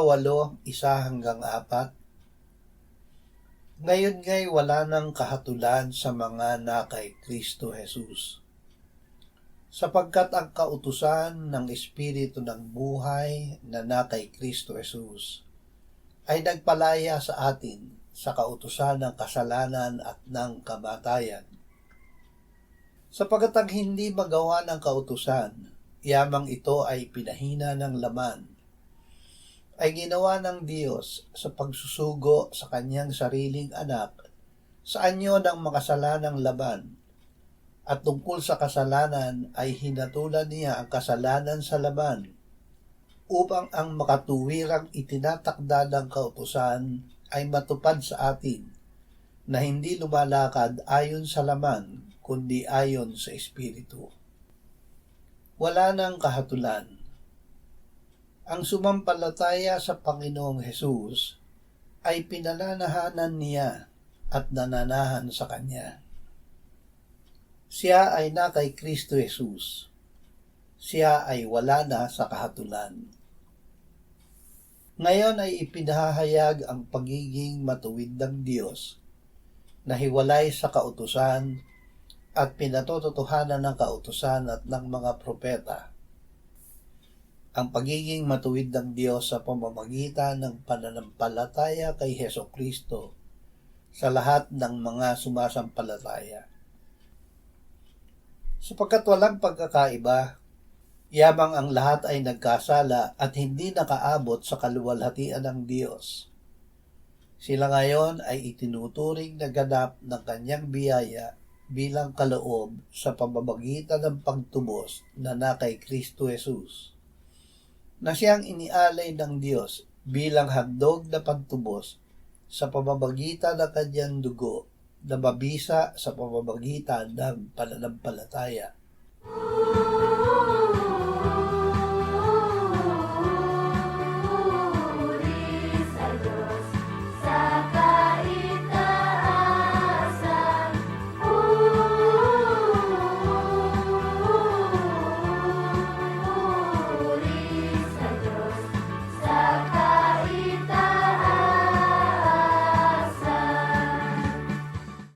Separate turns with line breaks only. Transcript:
8:1-4. Ngayon nga'y wala nang kahatulan sa mga na kay Kristo Jesus, sapagkat ang kautusan ng Espiritu ng buhay na kay Kristo Jesus ay nagpalaya sa atin sa kautusan ng kasalanan at ng kamatayan. Sapagkat ang hindi magawa ng kautusan, yamang ito ay pinahina ng laman, ay ginawa ng Diyos sa pagsusugo sa kanyang sariling anak sa anyo ng makasalanang laban, at tungkol sa kasalanan ay hinatulan niya ang kasalanan sa laban, upang ang makatuwirang itinatakda ng kautusan ay matupad sa atin, na hindi lumalakad ayon sa laman, kundi ayon sa Espiritu. Wala nang kahatulan. Ang sumampalataya sa Panginoong Hesus ay pinananahanan niya at nananahan sa Kanya. Siya ay na kay Kristo Hesus. Siya ay wala na sa kahatulan. Ngayon ay ipinahayag ang pagiging matuwid ng Diyos na hiwalay sa kautusan at pinatototohanan ng kautusan at ng mga propeta. Ang pagiging matuwid ng Diyos sa pamamagitan ng pananampalataya kay Hesukristo sa lahat ng mga sumasampalataya. Sapagkat walang pagkakaiba, yamang ang lahat ay nagkasala at hindi nakaabot sa kaluwalhatian ng Diyos. Sila ngayon ay itinuturing na ganap ng kanyang biyaya bilang kaloob sa pamamagitan ng pagtubos na kay Kristo Jesus, na siyang inialay ng Diyos bilang handog na pagtubos sa pamamagitan ng kanyang dugo na mabisa sa pamamagitan ng pananampalataya.